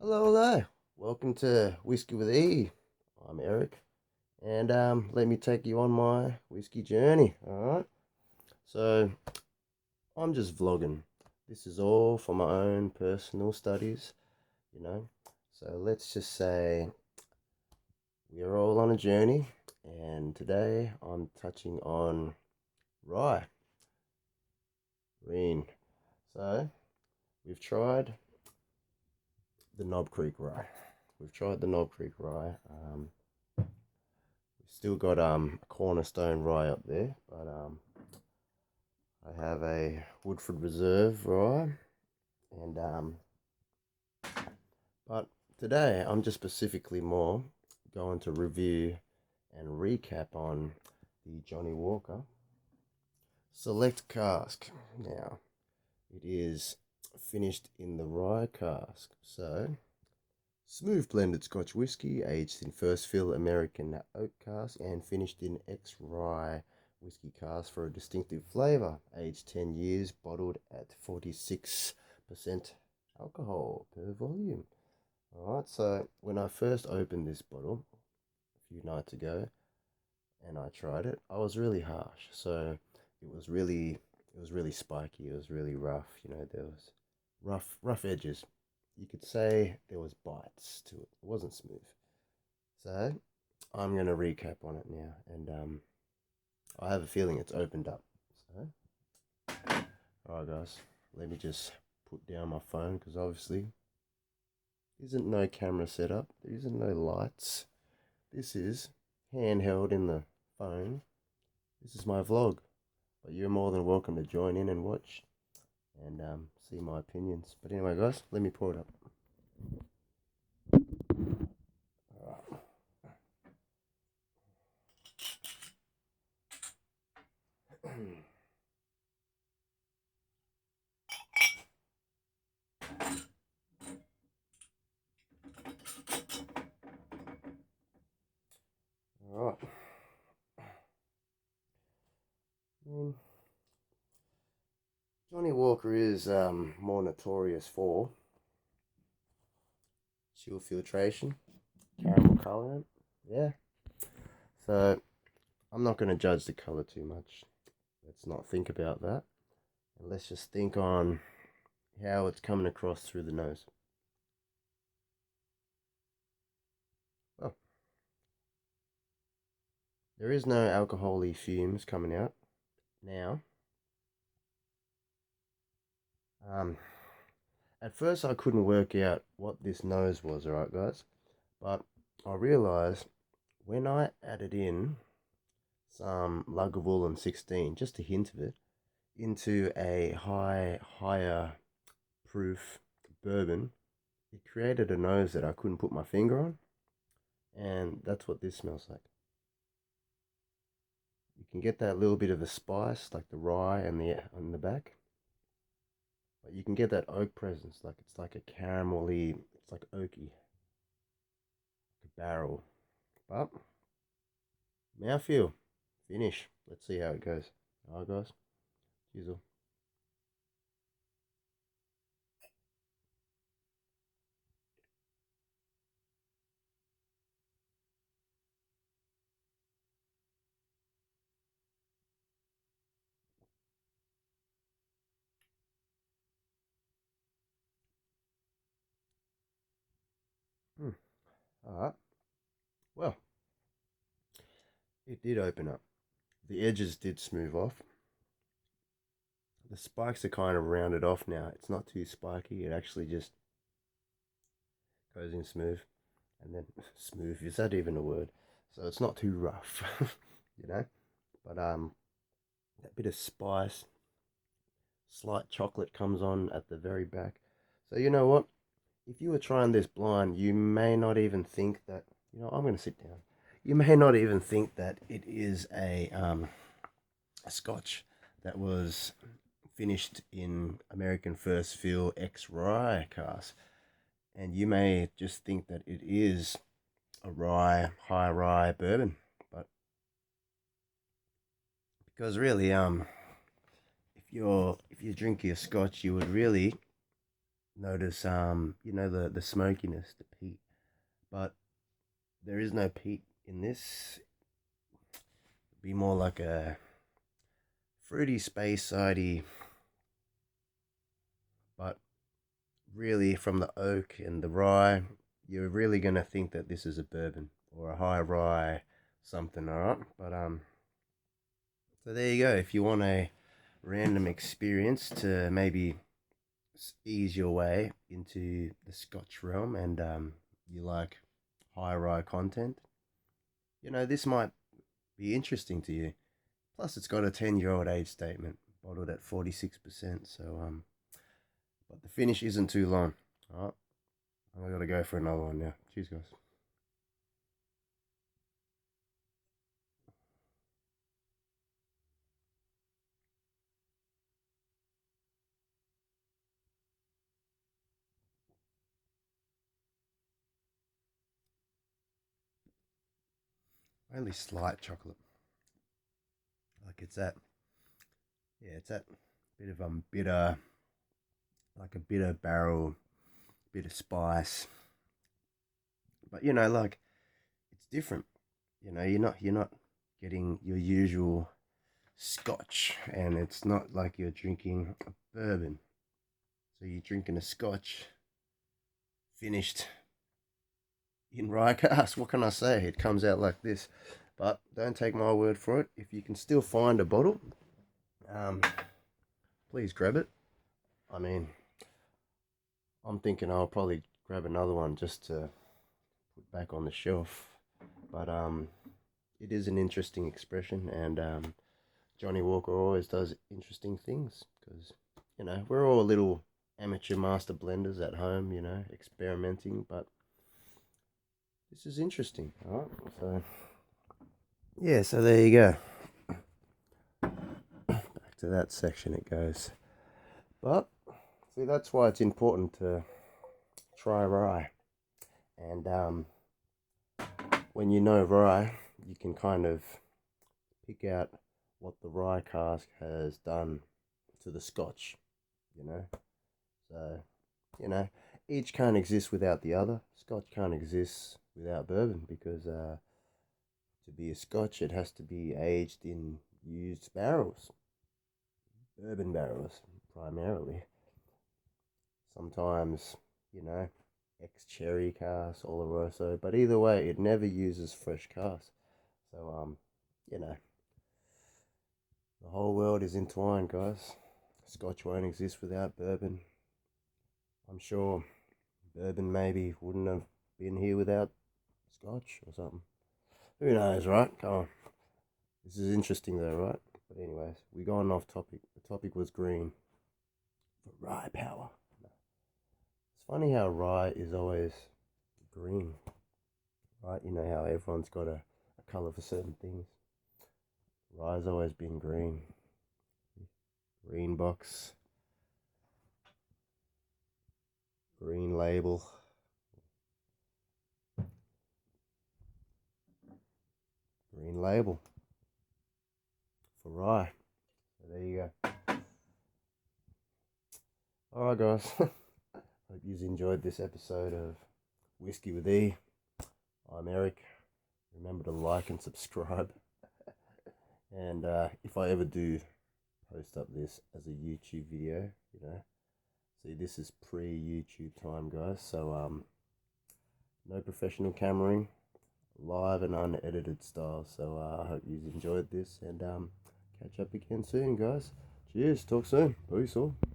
Hello, hello. Welcome to Whiskey with E. I'm Eric, and let me take you on my whiskey journey. All right. So I'm just vlogging. This is all for my own personal studies, you know. So let's just say we are all on a journey, and today I'm touching on rye, green. So we've tried the Knob Creek rye. We've tried the Knob Creek rye. We've still got a Cornerstone rye up there, but I have a Woodford Reserve rye, and but today I'm just specifically more going to review and recap on the Johnnie Walker Select Cask. Now it is finished in the rye cask, so smooth blended Scotch whiskey, aged in first fill American oak cask and finished in ex-rye whiskey cask for a distinctive flavour. Aged 10 years, bottled at 46% alcohol per volume. Alright, so when I first opened this bottle a few nights ago and I tried it, I was really harsh. So it was really spiky, it was really rough, there was rough edges. You could say there was bites to it. It wasn't smooth. So I'm gonna recap on it now, and I have a feeling it's opened up. So, all right, guys, let me just put down my phone because obviously there isn't no camera setup. There isn't no lights. This is handheld in the phone. This is my vlog, but you're more than welcome to join in and watch and see my opinions. But anyway, guys, let me pour it up. All right. Johnnie Walker is more notorious for chill filtration, caramel colorant. Yeah. So I'm not going to judge the color too much. Let's not think about that. And let's just think on how it's coming across through the nose. Oh, there is no alcohol-y fumes coming out now. Um, at first I couldn't work out what this nose was, alright guys, but I realized when I added in some Lagavulin 16, just a hint of it, into a higher proof bourbon, it created a nose that I couldn't put my finger on, and that's what this smells like. You can get that little bit of the spice, like the rye and the on the back, but you can get that oak presence, like it's like a caramelly, it's like oaky, like a barrel. But mouthfeel, finish. Let's see how it goes. Alright, guys. Cheers. Alright. Well, it did open up. The edges did smooth off. The spikes are kind of rounded off now. It's not too spiky. It actually just goes in smooth. And then smooth, is that even a word? So it's not too rough, you know? But that bit of spice, slight chocolate comes on at the very back. So you know what? If you were trying this blind, you may not even think that, I'm going to sit down. You may not even think that it is a scotch that was finished in American first fill ex rye cask. And you may just think that it is a high rye bourbon. But because really, if you drink your scotch, you would really notice you know, the smokiness, the peat, but there is no peat in this. It'd be more like a fruity, space sidey, but really from the oak and the rye, you're really gonna think that this is a bourbon or a high rye something, all right? But so there you go. If you want a random experience to maybe ease your way into the Scotch realm, and you like high rye content, you know, this might be interesting to you. Plus, it's got a 10-year-old age statement, bottled at 46%. So but the finish isn't too long. All right, I gotta go for another one now. Cheers, guys. Only slight chocolate. Like it's that, yeah, it's that bit of bitter, like a bitter barrel, bit of spice. But you know, like it's different. You know, you're not getting your usual Scotch, and it's not like you're drinking a bourbon. So you're drinking a Scotch finished in rye cask. What can I say? It comes out like this. But don't take my word for it. If you can still find a bottle, um, please grab it. I mean, I'm thinking I'll probably grab another one just to put back on the shelf. But it is an interesting expression, and Johnnie Walker always does interesting things because, you know, we're all little amateur master blenders at home, you know, experimenting, but this is interesting. All right, so yeah, so there you go. Back to that section it goes. But see, that's why it's important to try rye, and when you know rye, you can kind of pick out what the rye cask has done to the Scotch, you know. So, you know, each can't exist without the other. Scotch can't exist without bourbon because to be a Scotch, it has to be aged in used barrels, bourbon barrels primarily. Sometimes, you know, ex-cherry cask, Oloroso, but either way, it never uses fresh cask. So, you know, the whole world is entwined, guys. Scotch won't exist without bourbon. I'm sure bourbon maybe wouldn't have been here without Scotch or something. Who knows, right? Come on. This is interesting though, right? But anyways, we gone off topic. The topic was green for rye power. It's funny how rye is always green, right? You know how everyone's got a colour for certain things. Rye's always been green. Green box, green label. Green label for rye. So there you go. Alright guys. Hope you enjoyed this episode of Whiskey with E. I'm Eric. Remember to like and subscribe. And if I ever do post up this as a YouTube video, you know, see, this is pre-YouTube time, guys. So no professional cameraing, live and unedited style. So I hope you enjoyed this, and catch up again soon, guys. Cheers. Talk soon. Peace all.